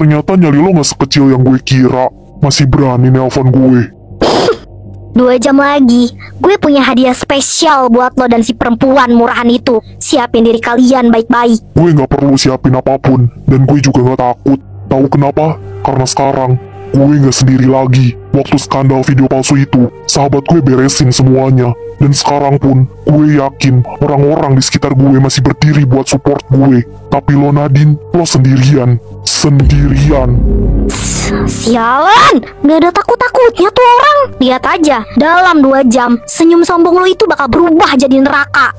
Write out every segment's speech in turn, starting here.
Ternyata nyali lo gak sekecil yang gue kira. Masih berani nelpon gue. 2 jam lagi, gue punya hadiah spesial buat lo dan si perempuan murahan itu. Siapin diri kalian baik-baik. Gue gak perlu siapin apapun. Dan gue juga gak takut. Tahu kenapa? Karena sekarang gue gak sendiri lagi. Waktu skandal video palsu itu, sahabat gue beresin semuanya. Dan sekarang pun, gue yakin orang-orang di sekitar gue masih berdiri buat support gue. Tapi lo Nadine, lo sendirian. Sendirian. Sialan, gak ada takut-takutnya tuh orang. Lihat aja, dalam 2 jam, senyum sombong lo itu bakal berubah jadi neraka.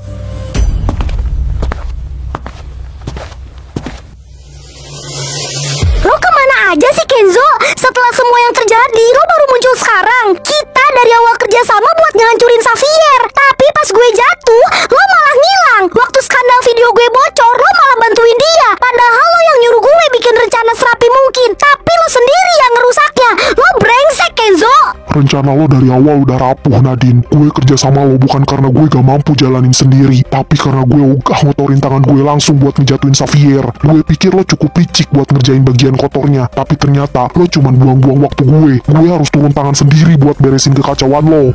Lo kemana aja sih Kenzo? Setelah semua yang terjadi, lo baru muncul sekarang. Kita dari awal kerjasama buat ngancurin Xavier. Tapi pas gue jatuh, lo malah ngilang. Waktu skandal video gue bocor, lo malah bantuin dia. Padahal lo yang nyuruh gue bikin rencana serapi mungkin. Tapi lo sendiri yang ngerusaknya. Lo brengsek Kenzo. Rencana lo dari awal udah rapuh Nadine. Gue kerja sama lo bukan karena gue gak mampu jalanin sendiri, tapi karena gue ogah ngotorin tangan gue langsung buat ngejatuhin Xavier. Gue pikir lo cukup licik buat ngerjain bagian kotornya, tapi ternyata lo cuman buang-buang waktu gue. Gue harus turun tangan sendiri buat beresin kekacauan lo.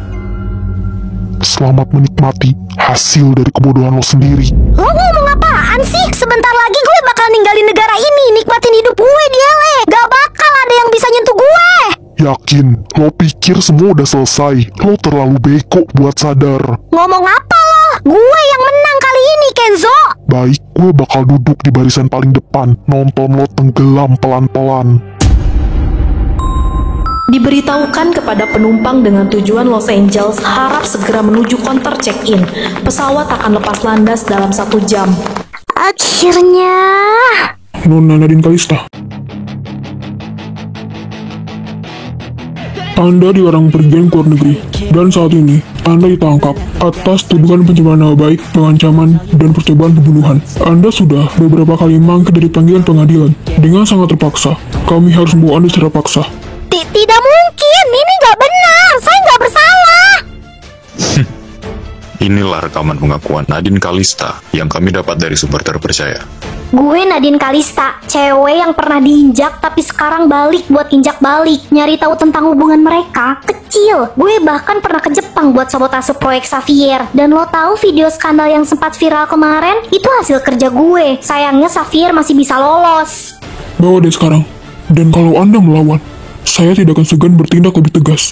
Selamat menikmati hasil dari kebodohan lo sendiri. Lo ngomong apaan sih? Sebentar lagi gue bakal ninggalin negara ini, nikmatin hidup gue di LA. Gak bakal ada yang bisa nyentuh gue. Yakin? Lo pikir semua udah selesai? Lo terlalu beko buat sadar. Ngomong apa lo? Gue yang menang kali ini Kenzo. Baik, gue bakal duduk di barisan paling depan, nonton lo tenggelam pelan-pelan. Diberitahukan kepada penumpang dengan tujuan Los Angeles harap segera menuju counter check-in. Pesawat akan lepas landas dalam 1 jam. Akhirnya. Nona Nadine Kalista, Anda dilarang pergian ke luar negeri, dan saat ini Anda ditangkap atas tuduhan pencemaran nama baik, pengancaman, dan percobaan pembunuhan. Anda sudah beberapa kali mangkir dari panggilan pengadilan. Dengan sangat terpaksa, kami harus membawa Anda secara paksa. Tidak mungkin, ini gak benar. Saya gak bersalah. Inilah rekaman pengakuan Nadine Kalista yang kami dapat dari sumber terpercaya. Gue Nadine Kalista, cewek yang pernah diinjak tapi sekarang balik buat injak balik. Nyari tahu tentang hubungan mereka kecil. Gue bahkan pernah ke Jepang buat sabotase proyek Xavier. Dan lo tahu video skandal yang sempat viral kemarin? Itu hasil kerja gue. Sayangnya Xavier masih bisa lolos. Bawa dia sekarang. Dan kalau Anda melawan, saya tidak akan segan bertindak lebih tegas.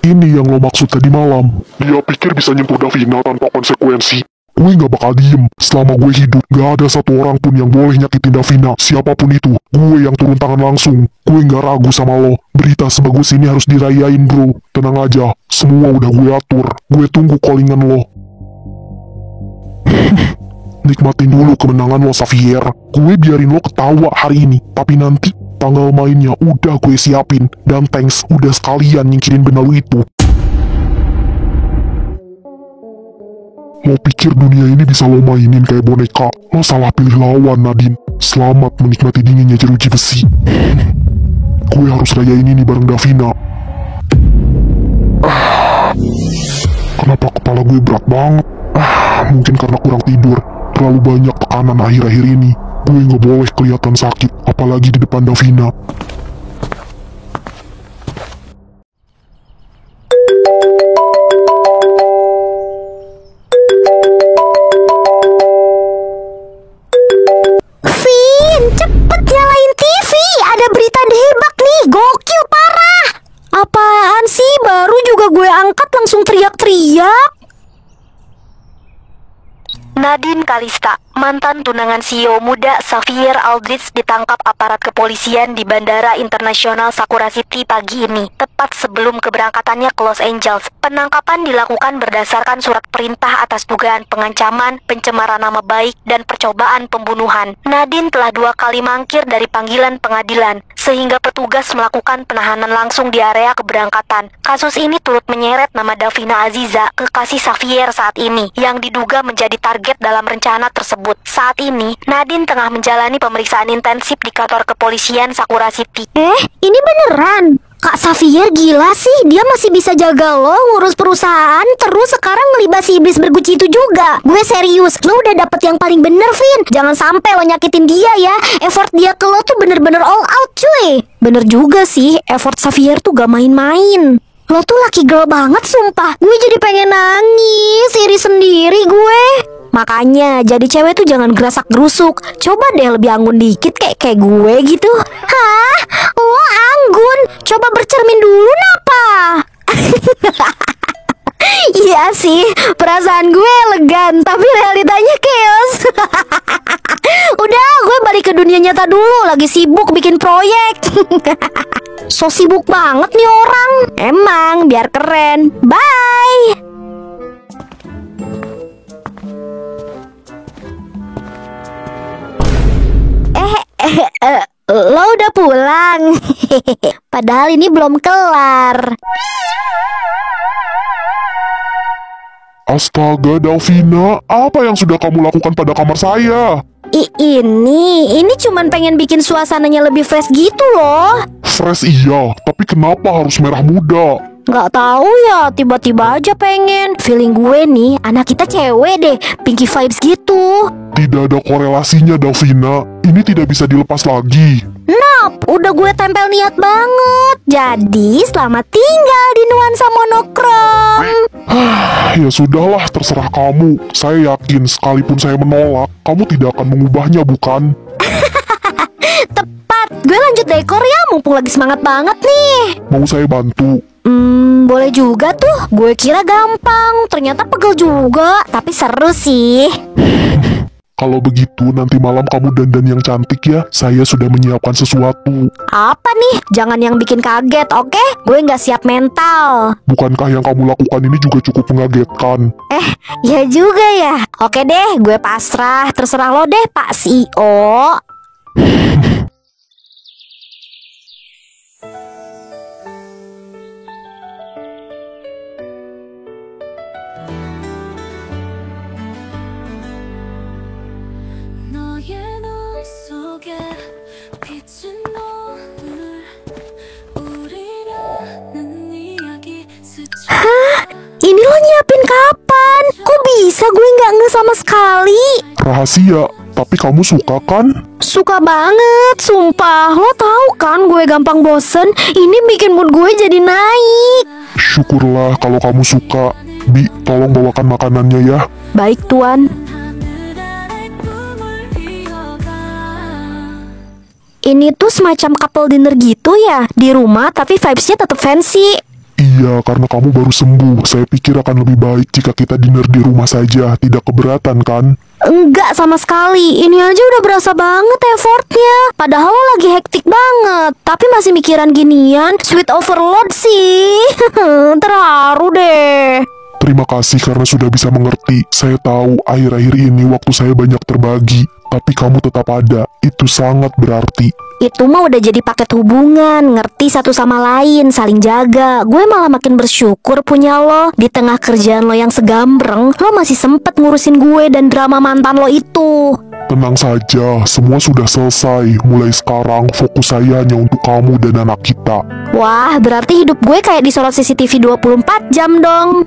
Ini yang lo maksud tadi malam. Dia pikir bisa nyentuh Davina tanpa konsekuensi. Gue gak bakal diem. Selama gue hidup, gak ada satu orang pun yang boleh nyakitin Davina. Siapapun itu, gue yang turun tangan langsung. Gue gak ragu sama lo. Berita sebagus ini harus dirayain bro. Tenang aja, semua udah gue atur. Gue tunggu callingan lo. Nikmatin dulu kemenangan lo Xavier. Gue biarin lo ketawa hari ini, tapi nanti tanggal mainnya udah gue siapin. Dan thanks udah sekalian nyingkirin benalu itu. Lo pikir dunia ini bisa lo mainin kayak boneka? Lo salah pilih lawan Nadine. Selamat menikmati dinginnya jeruji besi. Gue harus rayain ini bareng Davina. Kenapa kepala gue berat banget? Mungkin karena kurang tidur. Terlalu banyak tekanan akhir-akhir ini. Gue gak boleh kelihatan sakit, apalagi di depan Davina. Vin, cepet nyalain TV. Ada berita dehebak nih, gokil parah. Apaan sih, baru juga gue angkat langsung teriak-teriak. Nadine Kalista, mantan tunangan CEO muda Xavier Aldrich ditangkap aparat kepolisian di Bandara Internasional Sakura City pagi ini, tepat sebelum keberangkatannya ke Los Angeles. Penangkapan dilakukan berdasarkan surat perintah atas dugaan pengancaman, pencemaran nama baik, dan percobaan pembunuhan. Nadine telah 2 kali mangkir dari panggilan pengadilan, sehingga petugas melakukan penahanan langsung di area keberangkatan. Kasus ini turut menyeret nama Davina Aziza, kekasih Xavier saat ini, yang diduga menjadi target dalam rencana tersebut. tersebut. Saat ini, Nadine tengah menjalani pemeriksaan intensif di kantor kepolisian Sakura City. Ini beneran? Kak Xavier gila sih, dia masih bisa jaga lo, ngurus perusahaan, terus sekarang ngelibas si iblis berguci itu juga. Gue serius, lo udah dapet yang paling bener, Vin. Jangan sampai lo nyakitin dia ya. Effort dia ke lo tuh bener-bener all out, cuy. Bener juga sih, effort Xavier tuh gak main-main. Lo tuh lucky girl banget, sumpah. Gue jadi pengen nangis, iri sendiri gue. Makanya, jadi cewek tuh jangan gerasak gerusuk. Coba deh lebih anggun dikit kayak gue gitu. Hah? Lo anggun? Coba bercermin dulu napa? Iya sih, perasaan gue elegan, tapi realitanya chaos. Udah, gue balik ke dunia nyata dulu. Lagi sibuk bikin proyek. So sibuk banget nih orang. Emang, biar keren. Bye. Lo udah pulang. Padahal ini belum kelar. Astaga, Davina, apa yang sudah kamu lakukan pada kamar saya? Ini cuman pengen bikin suasananya lebih fresh gitu loh. Fresh iya, tapi kenapa harus merah muda? Nggak tahu ya, tiba-tiba aja pengen. Feeling gue nih, anak kita cewek deh, pinky vibes gitu. Tidak ada korelasinya, Davina. Ini tidak bisa dilepas lagi. Nop, udah gue tempel niat banget. Jadi, selamat tinggal di nuansa monokrom. Ya sudahlah, terserah kamu. Saya yakin sekalipun saya menolak, kamu tidak akan mengubahnya, bukan? Tepat, gue lanjut dekor ya, mumpung lagi semangat banget nih. Mau saya bantu? Boleh juga tuh. Gue kira gampang, ternyata pegel juga. Tapi seru sih. Kalau begitu, nanti malam kamu dandan yang cantik ya. Saya sudah menyiapkan sesuatu. Apa nih? Jangan yang bikin kaget, oke? Gue nggak siap mental. Bukankah yang kamu lakukan ini juga cukup mengagetkan? Ya juga ya. Oke deh, gue pasrah. Terserah lo deh, Pak CEO. Ini lo nyiapin kapan? Kok bisa gue nggak nge sama sekali? Rahasia, tapi kamu suka kan? Suka banget, sumpah. Lo tahu kan gue gampang bosen. Ini bikin mood gue jadi naik. Syukurlah kalau kamu suka. Bi, tolong bawakan makanannya ya. Baik, Tuan. Ini tuh semacam couple dinner gitu ya. Di rumah tapi vibes-nya tetap fancy. Iya, karena kamu baru sembuh. Saya pikir akan lebih baik jika kita dinner di rumah saja. Tidak keberatan kan? Enggak sama sekali. Ini aja udah berasa banget effortnya. Padahal lo lagi hektik banget. Tapi masih mikiran ginian. Sweet overload sih. Terharu deh. Terima kasih karena sudah bisa mengerti. Saya tahu akhir-akhir ini waktu saya banyak terbagi. Tapi kamu tetap ada. Itu sangat berarti. Itu mah udah jadi paket hubungan. Ngerti satu sama lain, saling jaga. Gue malah makin bersyukur punya lo. Di tengah kerjaan lo yang segambreng, lo masih sempet ngurusin gue dan drama mantan lo itu. Tenang saja, semua sudah selesai. Mulai sekarang fokus saya hanya untuk kamu dan anak kita. Wah, berarti hidup gue kayak disorot CCTV 24 jam dong.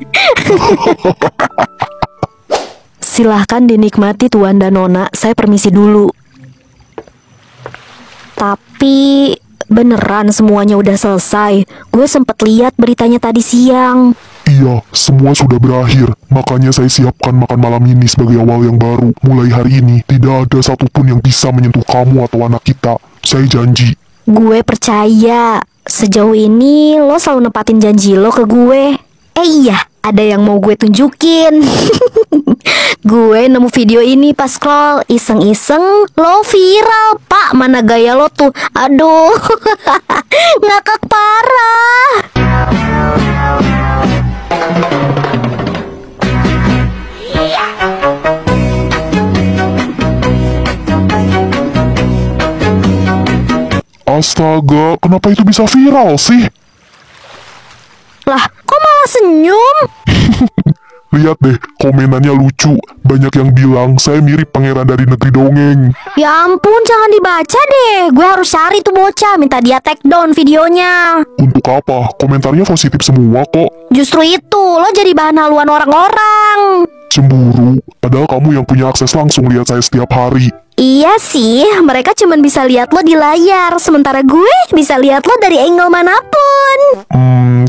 Silahkan dinikmati Tuan dan Nona, saya permisi dulu. Tapi beneran semuanya udah selesai. Gue sempet lihat beritanya tadi siang. Iya, semua sudah berakhir. Makanya saya siapkan makan malam ini sebagai awal yang baru. Mulai hari ini, tidak ada satupun yang bisa menyentuh kamu atau anak kita. Saya janji. Gue percaya. Sejauh ini lo selalu nepatin janji lo ke gue. Iya, ada yang mau gue tunjukin. Gue nemu video ini pas scroll, iseng-iseng, lo viral, Pak. Mana gaya lo tuh? Aduh, ngakak parah. Astaga, kenapa itu bisa viral sih? Lah, kok malah senyum? Lihat deh, komenannya lucu. Banyak yang bilang saya mirip pangeran dari negeri dongeng. Ya ampun, jangan dibaca deh. Gue harus cari tuh bocah, minta dia take down videonya. Untuk apa? Komentarnya positif semua kok. Justru itu, lo jadi bahan haluan orang-orang. Cemburu, padahal kamu yang punya akses langsung lihat saya setiap hari. Iya sih, mereka cuma bisa lihat lo di layar, sementara gue bisa lihat lo dari angle manapun.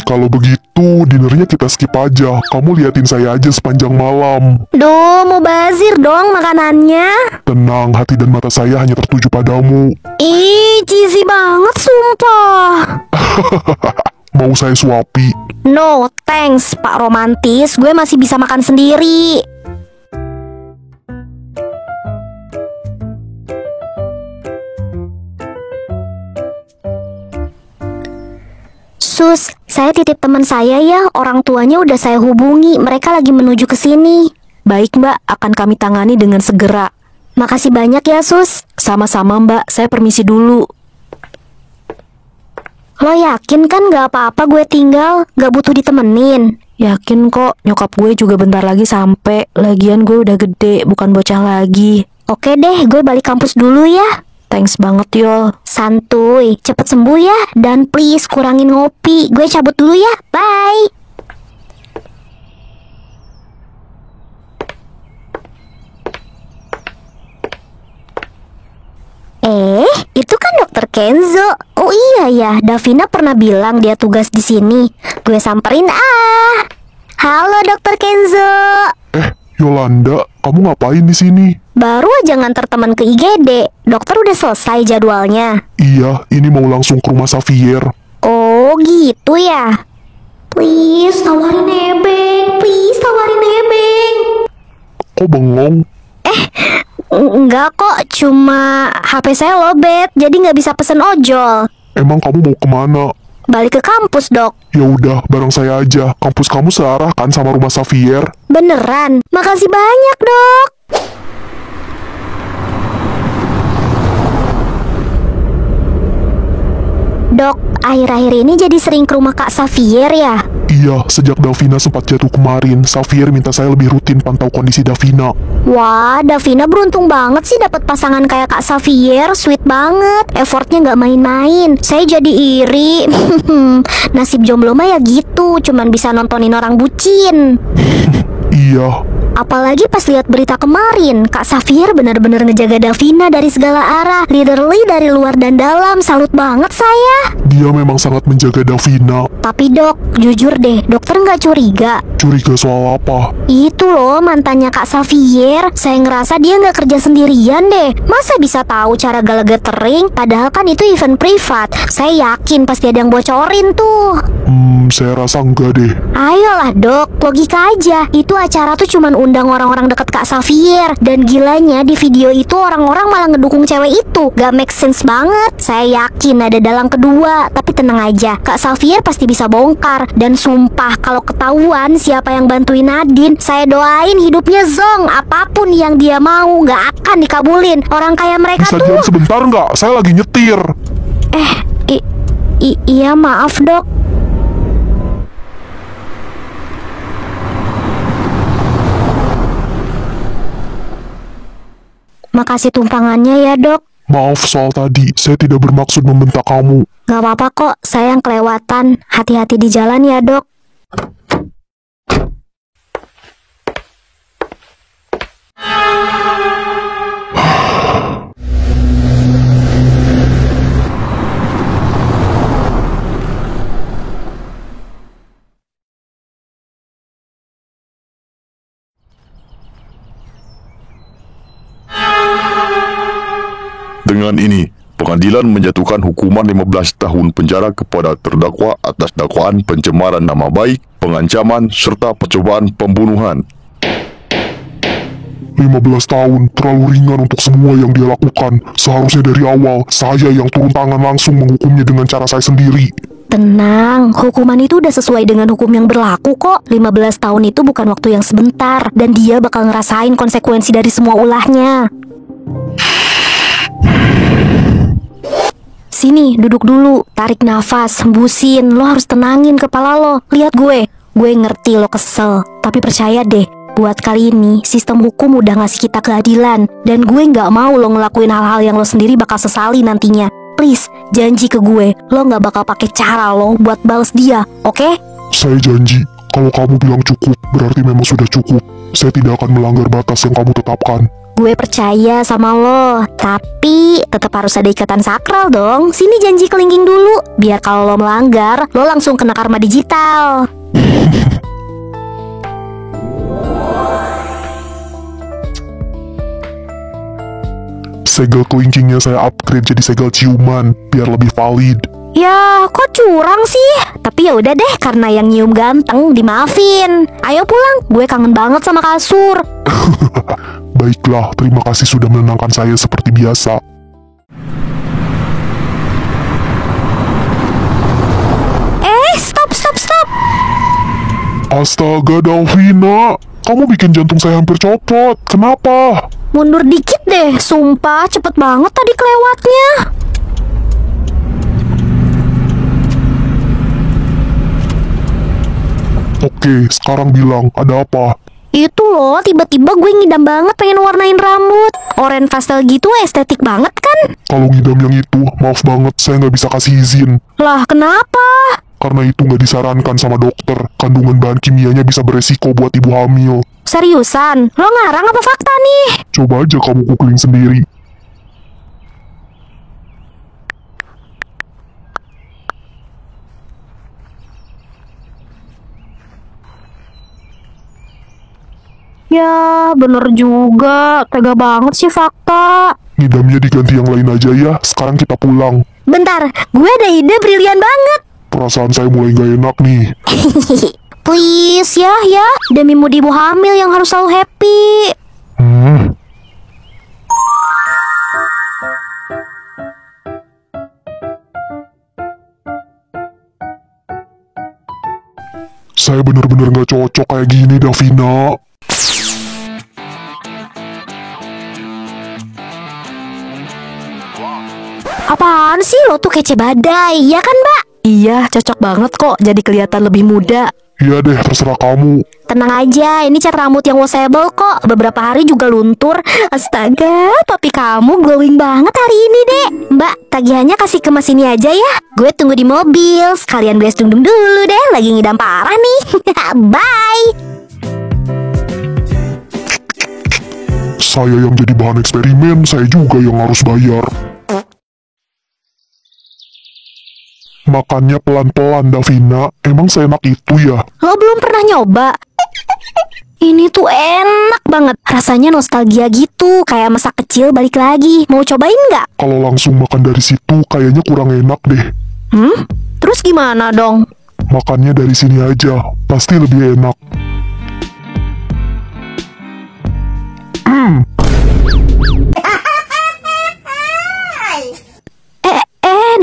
Kalau begitu, dinernya kita skip aja. Kamu liatin saya aja sepanjang malam. Duh, mau bazir dong makanannya. Tenang, hati dan mata saya hanya tertuju padamu. Ih, cheesy banget sumpah. Mau saya suapi? No, thanks, Pak Romantis. Gue masih bisa makan sendiri. Sus, saya titip teman saya ya. Orang tuanya udah saya hubungi. Mereka lagi menuju ke sini. Baik Mbak, akan kami tangani dengan segera. Makasih banyak ya, Sus. Sama-sama Mbak, saya permisi dulu. Lo yakin kan gak apa-apa gue tinggal? Gak butuh ditemenin? Yakin kok, nyokap gue juga bentar lagi sampai. Lagian gue udah gede, bukan bocah lagi. Oke deh, gue balik kampus dulu ya. Thanks banget Yol. Santuy, cepet sembuh ya. Dan please kurangin ngopi. Gue cabut dulu ya, bye. Itu kan Dokter Kenzo. Oh iya ya, Davina pernah bilang dia tugas di sini. Gue samperin ah. Halo Dokter Kenzo. Yolanda, kamu ngapain di sini? Baru aja nganter teman ke IGD. Dokter udah selesai jadwalnya. Iya, ini mau langsung ke rumah Xavier. Oh gitu ya. Please tawarin nebeng. Please tawarin nebeng. Kok bengong? Enggak kok, cuma HP saya lowbat, jadi nggak bisa pesen ojol. Emang kamu mau kemana? Balik ke kampus, Dok. Ya udah, bareng saya aja. Kampus kamu searah kan sama rumah Xavier? Beneran? Makasih banyak, Dok. Dok, akhir-akhir ini jadi sering ke rumah Kak Xavier ya? Iya, sejak Davina sempat jatuh kemarin, Xavier minta saya lebih rutin pantau kondisi Davina. Wah, Davina beruntung banget sih dapat pasangan kayak Kak Xavier, sweet banget. Effortnya nggak main-main. Saya jadi iri. Nasib jomblo mah ya gitu, cuman bisa nontonin orang bucin. Iya. Apalagi pas lihat berita kemarin, Kak Xavier benar-benar ngejaga Davina dari segala arah, literally dari luar dan dalam. Salut banget saya. Dia memang sangat menjaga Davina. Tapi Dok, jujur deh, dokter nggak curiga? Curiga soal apa? Itu loh mantannya Kak Xavier. Saya ngerasa dia nggak kerja sendirian deh. Masa bisa tahu cara galatering? Padahal kan itu event privat. Saya yakin pasti ada yang bocorin tuh. Saya rasa enggak deh. Ayolah Dok, logika aja. Itu acara tuh cuman undang orang-orang deket Kak Xavier. Dan gilanya di video itu orang-orang malah ngedukung cewek itu. Gak make sense banget. Saya yakin ada dalang kedua. Tapi tenang aja, Kak Xavier pasti bisa bongkar. Dan sumpah kalau ketahuan siapa yang bantuin Nadine, saya doain hidupnya zong. Apapun yang dia mau gak akan dikabulin. Orang kayak mereka Bisa tuh. diam sebentar nggak? Saya lagi nyetir. Iya maaf Dok. Makasih tumpangannya ya Dok. Maaf soal tadi, saya tidak bermaksud membentak kamu. Gak apa-apa kok, saya yang kelewatan. Hati-hati di jalan ya Dok. Dengan ini, pengadilan menjatuhkan hukuman 15 tahun penjara kepada terdakwa atas dakwaan pencemaran nama baik, pengancaman, serta percobaan pembunuhan. 15 tahun, terlalu ringan untuk semua yang dia lakukan. Seharusnya dari awal, saya yang turun tangan langsung menghukumnya dengan cara saya sendiri. Tenang, hukuman itu udah sesuai dengan hukum yang berlaku kok. 15 tahun itu bukan waktu yang sebentar. Dan dia bakal ngerasain konsekuensi dari semua ulahnya. Sini, duduk dulu. Tarik nafas, hembusin. Lo harus tenangin kepala lo. Lihat gue. Gue ngerti lo kesel, tapi percaya deh, buat kali ini sistem hukum udah ngasih kita keadilan. Dan gue gak mau lo ngelakuin hal-hal yang lo sendiri bakal sesali nantinya. Please, janji ke gue, lo gak bakal pakai cara lo buat bales dia, oke? Saya janji, kalau kamu bilang cukup, berarti memang sudah cukup. Saya tidak akan melanggar batas yang kamu tetapkan. Gue percaya sama lo, tapi tetap harus ada ikatan sakral dong. Sini janji kelingking dulu, biar kalau lo melanggar, lo langsung kena karma digital. Segel kelingkingnya saya upgrade jadi segel ciuman, biar lebih valid. Ya, kok curang sih? Tapi ya udah deh, karena yang nyium ganteng dimaafin. Ayo pulang, gue kangen banget sama kasur. Baiklah, terima kasih sudah menenangkan saya seperti biasa. Stop. Astaga, Davina, kamu bikin jantung saya hampir copot. Kenapa? Mundur dikit deh, sumpah cepet banget tadi kelewatnya. Oke, sekarang bilang, ada apa? Itu loh, tiba-tiba gue ngidam banget pengen warnain rambut. Oranye pastel gitu estetik banget kan? Kalau ngidam yang itu, maaf banget, saya nggak bisa kasih izin. Lah kenapa? Karena itu nggak disarankan sama dokter. Kandungan bahan kimianya bisa beresiko buat ibu hamil. Seriusan? Lo ngarang apa fakta nih? Coba aja kamu googling sendiri. Ya, bener juga. Tega banget sih fakta. Ngidamnya diganti yang lain aja ya. Sekarang kita pulang. Bentar, gue ada ide brilian banget. Perasaan saya mulai gak enak nih. Please ya, demi mood ibu hamil yang harus selalu happy. Saya bener-bener gak cocok kayak gini, Davina. Apaan sih lo tuh kece badai, ya kan mbak? Iya, cocok banget kok, jadi kelihatan lebih muda. Iya deh, terserah kamu. Tenang aja, ini cat rambut yang washable kok. Beberapa hari juga luntur. Astaga, papi kamu glowing banget hari ini deh. Mbak, tagihannya kasih ke mas ini aja ya. Gue tunggu di mobil. Sekalian beres dum dulu deh, lagi ngidam parah nih. Bye. Saya yang jadi bahan eksperimen, saya juga yang harus bayar. Makannya pelan-pelan, Davina. Emang seenak itu ya? Lo belum pernah nyoba? Ini tuh enak banget. Rasanya nostalgia gitu, kayak masa kecil balik lagi. Mau cobain nggak? Kalau langsung makan dari situ, kayaknya kurang enak deh. Terus gimana dong? Makannya dari sini aja, pasti lebih enak.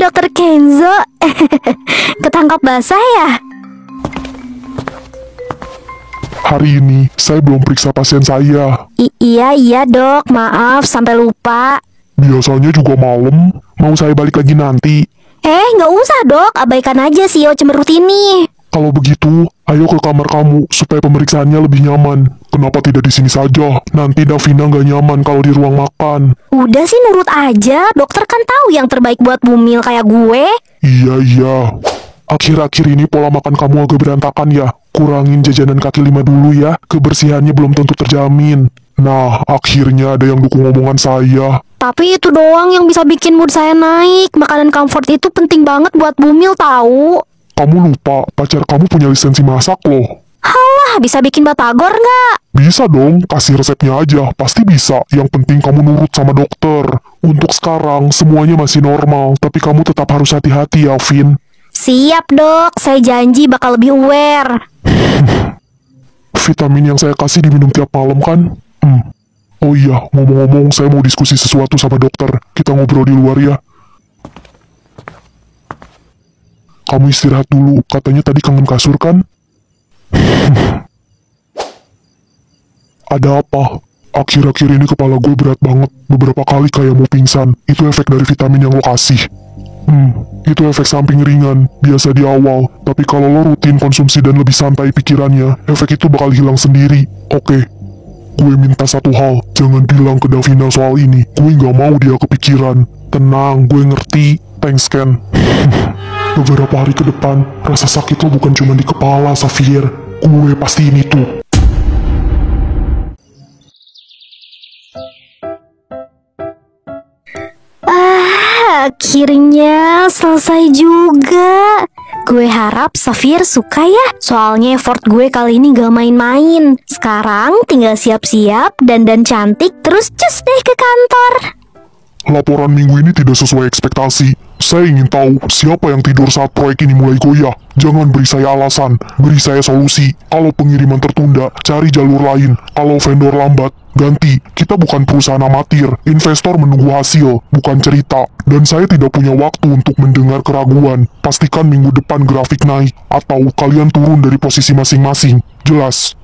Dokter Kenzo. Ketangkap basah ya? Hari ini, saya belum periksa pasien saya. Iya dok, maaf sampai lupa. Biasanya juga malam. Mau saya balik lagi nanti. Nggak usah dok, abaikan aja CEO cemberut ini. Kalau begitu, ayo ke kamar kamu supaya pemeriksaannya lebih nyaman. Kenapa tidak di sini saja? Nanti Davina nggak nyaman kalau di ruang makan. Udah sih nurut aja, dokter kan tahu yang terbaik buat bumil kayak gue. Iya. Akhir-akhir ini pola makan kamu agak berantakan ya. Kurangin jajanan kaki lima dulu ya. Kebersihannya belum tentu terjamin. Nah, akhirnya ada yang dukung omongan saya. Tapi itu doang yang bisa bikin mood saya naik. Makanan comfort itu penting banget buat bumil tahu. Kamu lupa, pacar kamu punya lisensi masak loh. Halah, bisa bikin batagor nggak? Bisa dong, kasih resepnya aja, pasti bisa. Yang penting kamu nurut sama dokter. Untuk sekarang, semuanya masih normal, tapi kamu tetap harus hati-hati ya, Vin. Siap dok, saya janji bakal lebih aware. Vitamin yang saya kasih diminum tiap malam kan? Oh iya, ngomong-ngomong, saya mau diskusi sesuatu sama dokter. Kita ngobrol di luar ya. Kamu istirahat dulu, katanya tadi kangen kasur kan? Ada apa? Akhir-akhir ini kepala gue berat banget. Beberapa kali kayak mau pingsan. Itu efek dari vitamin yang lo kasih. Itu efek samping ringan, biasa di awal. Tapi kalau lo rutin konsumsi dan lebih santai pikirannya, efek itu bakal hilang sendiri. Oke, gue minta satu hal, jangan bilang ke Davina soal ini. Gue nggak mau dia kepikiran. Tenang, gue ngerti. Thanks, Ken. Beberapa hari ke depan, rasa sakit lo bukan cuma di kepala, Xavier. Gue pastiin itu. Akhirnya selesai juga. Gue harap Xavier suka ya. Soalnya effort gue kali ini gak main-main. Sekarang tinggal siap-siap, dandan cantik, terus cus deh ke kantor. Laporan minggu ini tidak sesuai ekspektasi. Saya ingin tahu siapa yang tidur saat proyek ini mulai goyah. Jangan beri saya alasan, beri saya solusi. Kalau pengiriman tertunda, cari jalur lain. Kalau vendor lambat, ganti. Kita bukan perusahaan amatir. Investor menunggu hasil, bukan cerita. Dan saya tidak punya waktu untuk mendengar keraguan. Pastikan minggu depan grafik naik. Atau kalian turun dari posisi masing-masing. Jelas?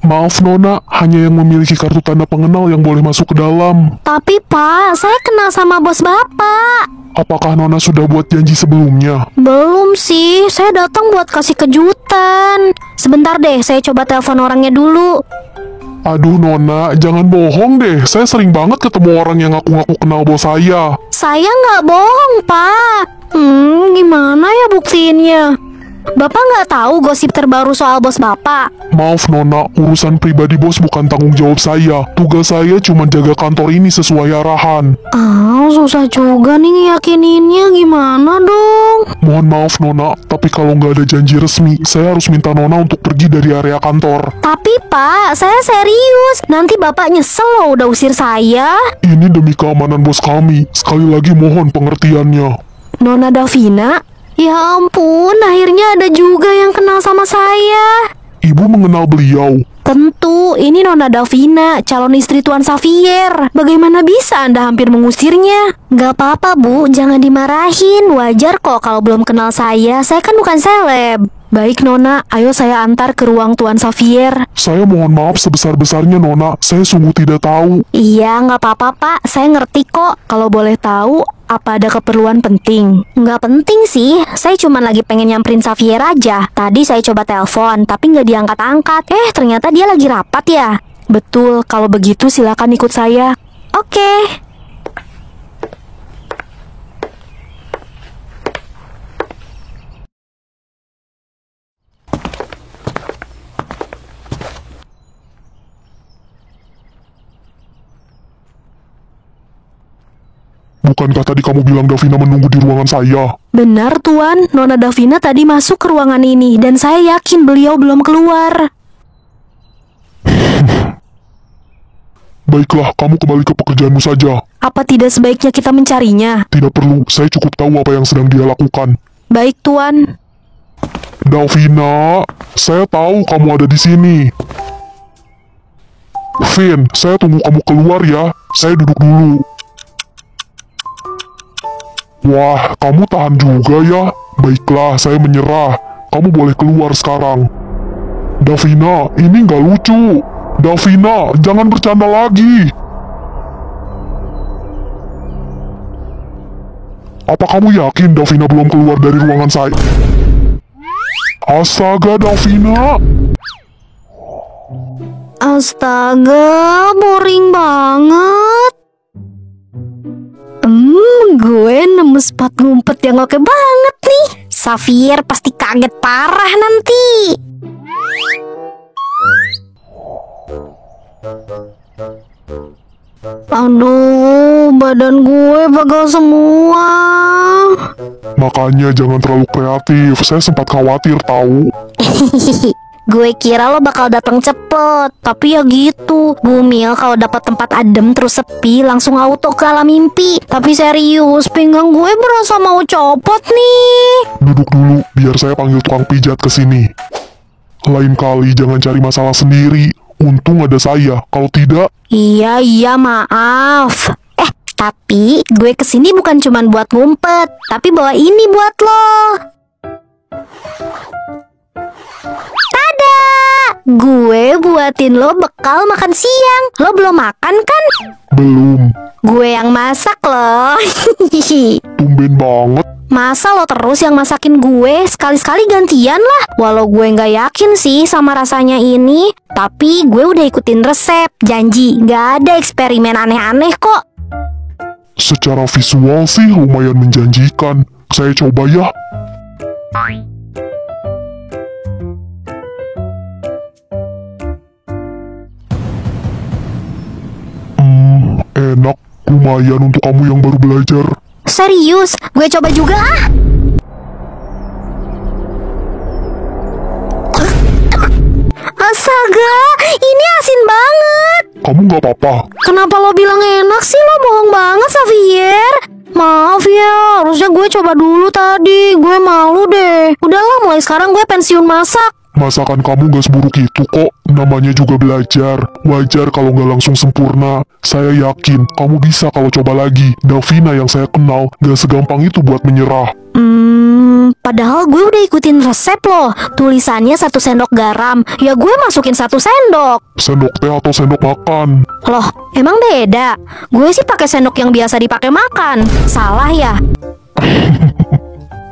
Maaf Nona, hanya yang memiliki kartu tanda pengenal yang boleh masuk ke dalam. Tapi Pak, saya kenal sama bos Bapak. Apakah Nona sudah buat janji sebelumnya? Belum sih, saya datang buat kasih kejutan. Sebentar deh, saya coba telepon orangnya dulu. Aduh Nona, jangan bohong deh. Saya sering banget ketemu orang yang ngaku-ngaku kenal bos saya. Saya nggak bohong, Pak. Gimana ya buktiinnya? Bapak nggak tahu gosip terbaru soal bos Bapak? Maaf Nona, urusan pribadi bos bukan tanggung jawab saya. Tugas saya cuma jaga kantor ini sesuai arahan. Susah juga nih ngeyakininnya, gimana dong? Mohon maaf Nona, tapi kalau nggak ada janji resmi, saya harus minta Nona untuk pergi dari area kantor. Tapi Pak, saya serius. Nanti Bapak nyesel loh udah usir saya. Ini demi keamanan bos kami. Sekali lagi mohon pengertiannya. Nona Davina? Ya ampun, akhirnya ada juga yang kenal sama saya. Ibu mengenal beliau. Tentu, ini Nona Davina, calon istri Tuan Xavier. Bagaimana bisa Anda hampir mengusirnya? Gak apa-apa Bu, jangan dimarahin. Wajar kok kalau belum kenal saya kan bukan seleb. Baik Nona, ayo saya antar ke ruang Tuan Xavier. Saya mohon maaf sebesar-besarnya Nona, saya sungguh tidak tahu. Iya, gak apa-apa Pak, saya ngerti kok. Kalau boleh tahu, apa ada keperluan penting? Nggak penting sih, saya cuma lagi pengen nyamperin Xavier aja. Tadi saya coba telepon, tapi nggak diangkat-angkat. Ternyata dia lagi rapat ya. Betul, kalau begitu silakan ikut saya. Oke. Bukankah tadi kamu bilang Davina menunggu di ruangan saya? Benar Tuan, Nona Davina tadi masuk ke ruangan ini dan saya yakin beliau belum keluar. Baiklah, kamu kembali ke pekerjaanmu saja. Apa tidak sebaiknya kita mencarinya? Tidak perlu, saya cukup tahu apa yang sedang dia lakukan. Baik Tuan. Davina, saya tahu kamu ada di sini. Vin, saya tunggu kamu keluar ya. Saya duduk dulu. Wah, kamu tahan juga ya? Baiklah, saya menyerah. Kamu boleh keluar sekarang. Davina, ini nggak lucu. Davina, jangan bercanda lagi. Apa kamu yakin Davina belum keluar dari ruangan saya? Astaga, Davina. Astaga, boring banget. Gue nemu spot ngumpet yang oke banget nih. Xavier pasti kaget parah nanti. Aduh, badan gue pegal semua. Makanya jangan terlalu kreatif. Saya sempat khawatir tahu. Gue kira lo bakal datang cepet, tapi ya gitu. Bumil kalau dapat tempat adem terus sepi langsung auto ke alam mimpi. Tapi serius, pinggang gue berasa mau copot nih. Duduk dulu, biar saya panggil tukang pijat ke sini. Lain kali jangan cari masalah sendiri. Untung ada saya, kalau tidak... Iya, maaf. Tapi gue kesini bukan cuman buat ngumpet, tapi bawa ini buat lo. Tada! Gue buatin lo bekal makan siang. Lo belum makan kan? Belum. Gue yang masak loh. Tumben banget. Masa lo terus yang masakin gue? Sekali-sekali gantian lah. Walau gue nggak yakin sih sama rasanya ini, tapi gue udah ikutin resep. Janji, nggak ada eksperimen aneh-aneh kok. Secara visual sih lumayan menjanjikan. Saya coba ya. Enak. Lumayan untuk kamu yang baru belajar. Serius, gue coba juga ah. Astaga, ini asin banget. Kamu nggak apa-apa? Kenapa lo bilang enak sih? Lo bohong banget, Xavier. Maaf ya, harusnya gue coba dulu tadi. Gue malu deh. Udahlah, mulai sekarang gue pensiun masak. Masakan kamu gak seburuk itu kok. Namanya juga belajar. Wajar kalau gak langsung sempurna. Saya yakin kamu bisa kalau coba lagi. Davina yang saya kenal gak segampang itu buat menyerah. Padahal gue udah ikutin resep loh. Tulisannya 1 sendok garam. Ya gue masukin 1 sendok. Sendok teh atau sendok makan? Loh, emang beda? Gue sih pakai sendok yang biasa dipakai makan. Salah ya?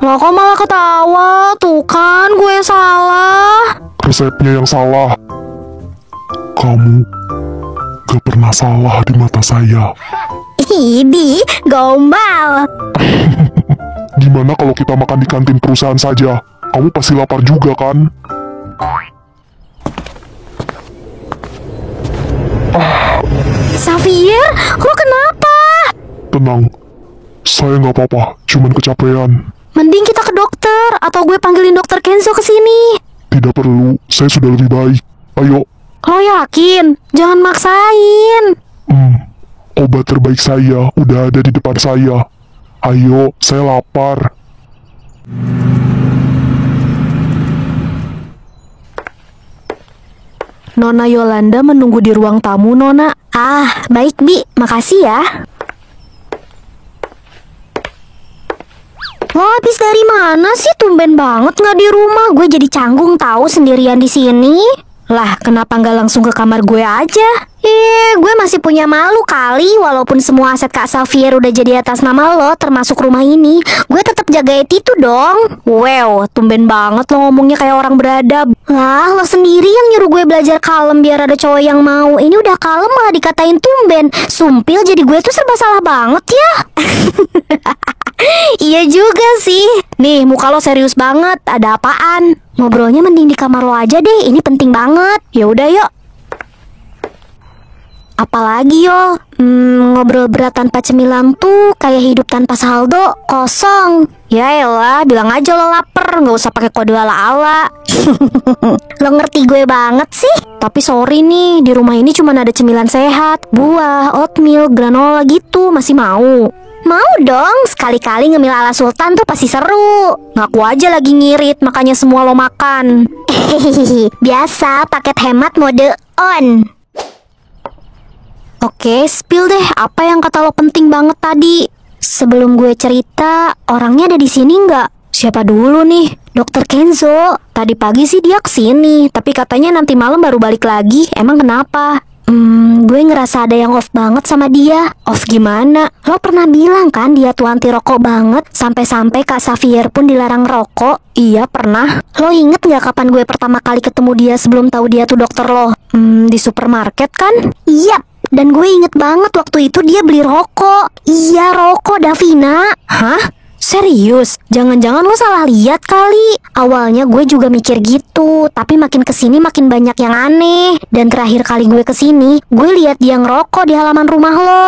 Loh, kok malah ketawa? Tuh kan, gue salah. Resepnya yang salah. Kamu gak pernah salah di mata saya. Idi, gombal. Gimana kalau kita makan di kantin perusahaan saja? Kamu pasti lapar juga kan? Xavier, lo kenapa? Tenang, saya nggak apa-apa, cuman kecapean. Mending kita ke dokter, atau gue panggilin dokter Kenzo ke sini. Tidak perlu, saya sudah lebih baik. Ayo. Lo yakin? Jangan maksain. Obat terbaik saya udah ada di depan saya. Ayo, saya lapar. Nona Yolanda menunggu di ruang tamu, Nona. Ah, baik Bi, makasih ya. Lo habis dari mana sih? Tumben banget nggak di rumah. Gue jadi canggung tahu sendirian di sini. Lah, kenapa nggak langsung ke kamar gue aja? Gue masih punya malu kali. Walaupun semua aset Kak Xavier udah jadi atas nama lo, termasuk rumah ini, gue tetap jaga itu dong. Wow, tumben banget lo ngomongnya kayak orang beradab. Lah, lo sendiri yang nyuruh gue belajar kalem biar ada cowok yang mau. Ini udah kalem malah dikatain tumben. Sumpil, jadi gue tuh serba salah banget ya. Iya juga sih. Nih, muka lo serius banget. Ada apaan? Ngobrolnya mending di kamar lo aja deh. Ini penting banget. Ya udah yuk. Apalagi yo, ngobrol berat tanpa cemilan tuh kayak hidup tanpa saldo, kosong. Ya elah, bilang aja lo lapar, nggak usah pakai kode ala-ala. Lo ngerti gue banget sih. Tapi sorry nih, di rumah ini cuma ada cemilan sehat, buah, oatmeal, granola gitu. Masih mau? Mau dong, sekali-kali ngemil ala Sultan tuh pasti seru. Ngaku aja lagi ngirit, makanya semua lo makan. Biasa, paket hemat mode on. Oke, spill deh, apa yang kata lo penting banget tadi? Sebelum gue cerita, orangnya ada di sini nggak? Siapa dulu nih? Dokter Kenzo. Tadi pagi sih dia kesini, tapi katanya nanti malam baru balik lagi. Emang kenapa? Gue ngerasa ada yang off banget sama dia. Off gimana? Lo pernah bilang kan dia tuh anti rokok banget. Sampai-sampai Kak Xavier pun dilarang rokok. Iya, pernah. Lo inget gak kapan gue pertama kali ketemu dia sebelum tahu dia tuh dokter lo? Di supermarket kan? Iya. Dan gue inget banget waktu itu dia beli rokok. Iya, rokok Davina. Hah? Serius? Jangan-jangan lo salah lihat kali. Awalnya gue juga mikir gitu, tapi makin kesini makin banyak yang aneh. Dan terakhir kali gue kesini, gue lihat dia ngerokok di halaman rumah lo.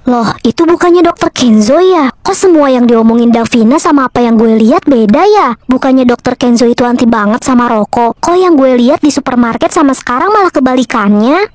Loh, itu bukannya dokter Kenzo ya? Kok semua yang diomongin Davina sama apa yang gue lihat beda ya? Bukannya dokter Kenzo itu anti banget sama rokok? Kok yang gue lihat di supermarket sama sekarang malah kebalikannya?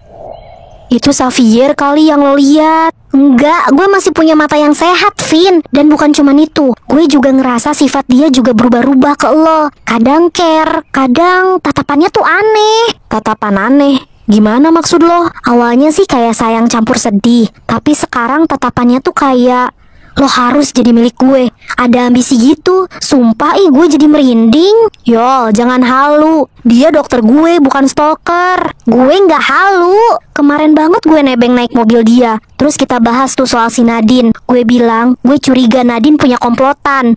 Itu Xavier kali yang lo lihat. Enggak, gue masih punya mata yang sehat, Vin. Dan bukan cuman itu, gue juga ngerasa sifat dia juga berubah-ubah ke lo. Kadang care, kadang tatapannya tuh aneh. Tatapan aneh? Gimana maksud lo? Awalnya sih kayak sayang campur sedih, tapi sekarang tatapannya tuh kayak Lo harus jadi milik gue. Ada ambisi gitu. Sumpah gue jadi merinding. Yol, jangan halu. Dia dokter gue, bukan stalker. Gue nggak halu. Kemarin banget gue nebeng naik mobil dia. Terus kita bahas tuh soal si Nadine. Gue bilang, gue curiga Nadine punya komplotan.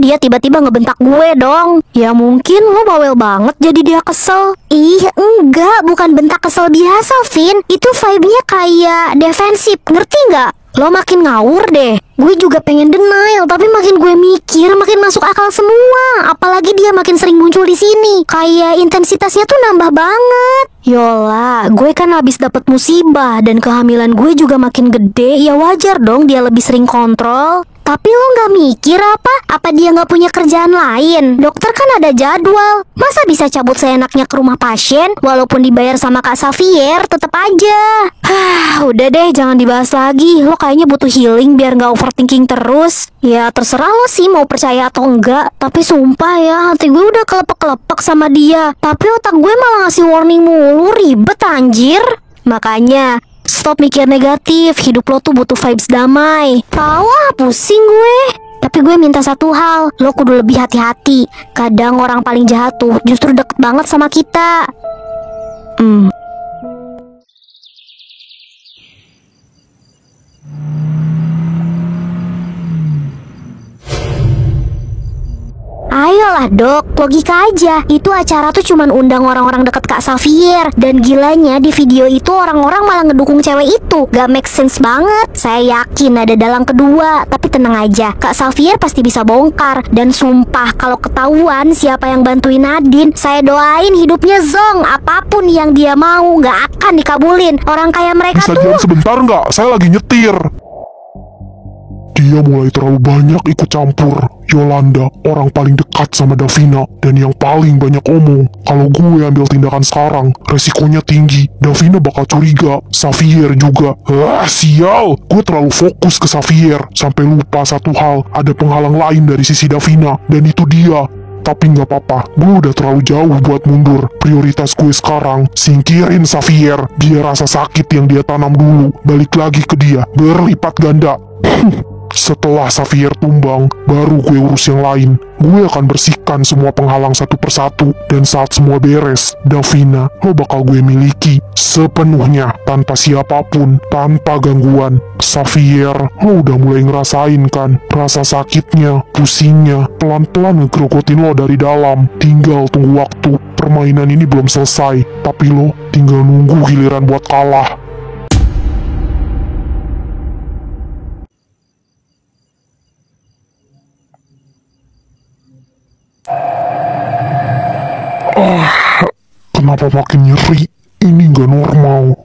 Dia tiba-tiba ngebentak gue dong. Ya mungkin lo bawel banget jadi dia kesel. Ih, enggak, bukan bentak kesel biasa, Vin. Itu vibe-nya kayak defensif, ngerti nggak? Lo makin ngawur deh. Gue juga pengen denial, tapi makin gue mikir makin masuk akal semua. Apalagi dia makin sering muncul di sini. Kayak intensitasnya tuh nambah banget. Yolah, gue kan habis dapet musibah dan kehamilan gue juga makin gede. Ya wajar dong dia lebih sering kontrol. Tapi lo gak mikir apa? Apa dia gak punya kerjaan lain? Dokter kan ada jadwal. Masa bisa cabut seenaknya ke rumah pasien? Walaupun dibayar sama Kak Xavier, tetep aja. Udah deh, jangan dibahas lagi. Lo kayaknya butuh healing biar gak overthinking terus. Ya terserah lo sih mau percaya atau enggak. Tapi sumpah ya, hati gue udah kelepek-kelepek sama dia. Tapi otak gue malah ngasih warning mulu. Ribet anjir. Makanya stop mikir negatif, hidup lo tuh butuh vibes damai. Tahu pusing gue. Tapi gue minta satu hal, lo kudu lebih hati-hati. Kadang orang paling jahat tuh justru deket banget sama kita. Ayolah dok, logika aja. Itu acara tuh cuman undang orang-orang deket Kak Xavier. Dan gilanya di video itu orang-orang malah ngedukung cewek itu. Gak make sense banget. Saya yakin ada dalang kedua. Tapi tenang aja, Kak Xavier pasti bisa bongkar. Dan sumpah kalau ketahuan siapa yang bantuin Nadine, saya doain hidupnya zong. Apapun yang dia mau gak akan dikabulin. Orang kayak mereka Bisa tuh. diam sebentar nggak? Saya lagi nyetir. Dia mulai terlalu banyak ikut campur. Yolanda, orang paling dekat sama Davina, dan yang paling banyak omong. Kalau gue ambil tindakan sekarang, resikonya tinggi. Davina bakal curiga, Xavier juga. Sial, gue terlalu fokus ke Xavier, sampai lupa satu hal, ada penghalang lain dari sisi Davina, dan itu dia. Tapi nggak apa-apa, gue udah terlalu jauh buat mundur. Prioritas gue sekarang, singkirin Xavier. Dia rasa sakit yang dia tanam dulu, balik lagi ke dia, berlipat ganda. Setelah Xavier tumbang, baru gue urus yang lain. Gue akan bersihkan semua penghalang satu persatu. Dan saat semua beres, Davina, lo bakal gue miliki sepenuhnya, tanpa siapapun, tanpa gangguan. Xavier, lo udah mulai ngerasain kan rasa sakitnya, pusingnya, pelan-pelan ngegrogotin lo dari dalam. Tinggal tunggu waktu. Permainan ini belum selesai, tapi lo tinggal nunggu giliran buat kalah. Kenapa makin nyeri? Ini gak normal.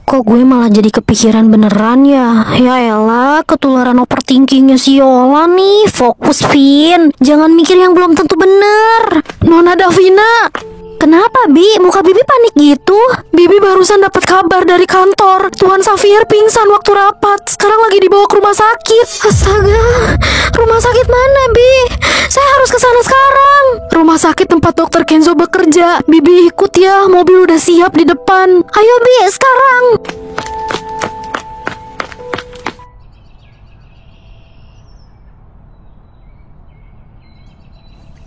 Kok gue malah jadi kepikiran beneran ya? Ya elah, ketularan overthinkingnya si Yola nih. Fokus, Vin. Jangan mikir yang belum tentu bener. Nona Davina, kenapa, Bi? Muka Bibi panik gitu? Bibi barusan dapat kabar dari kantor. Tuan Xavier pingsan waktu rapat. Sekarang lagi dibawa ke rumah sakit. Astaga, rumah sakit mana, Bi? Saya harus ke sana sekarang. Rumah sakit tempat dokter Kenzo bekerja. Bibi ikut ya, mobil udah siap di depan. Ayo, Bi, sekarang.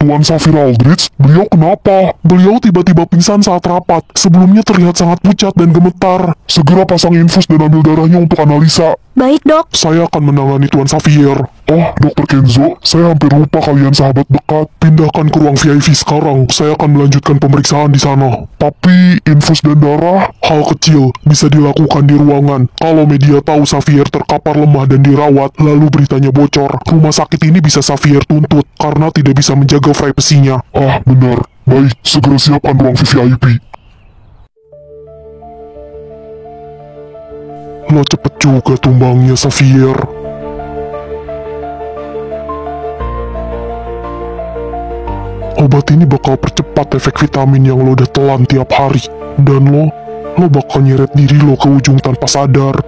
Tuan Xavier Aldrich, beliau kenapa? Beliau tiba-tiba pingsan saat rapat. Sebelumnya terlihat sangat pucat dan gemetar. Segera pasang infus dan ambil darahnya untuk analisa. Baik, dok. Saya akan menangani Tuan Xavier. Oh, Dr. Kenzo, saya hampir lupa kalian sahabat dekat. Pindahkan ke ruang VIP sekarang. Saya akan melanjutkan pemeriksaan di sana. Tapi, infus dan darah, hal kecil, bisa dilakukan di ruangan. Kalau media tahu Xavier terkapar lemah dan dirawat, lalu beritanya bocor, rumah sakit ini bisa Xavier tuntut, karena tidak bisa menjaga privasinya. Ah, benar. Baik, segera siapkan ruang VIP. Lo cepet juga tumbangnya, Xavier. Obat ini bakal percepat efek vitamin yang lo udah telan tiap hari. Dan lo bakal nyeret diri lo ke ujung tanpa sadar.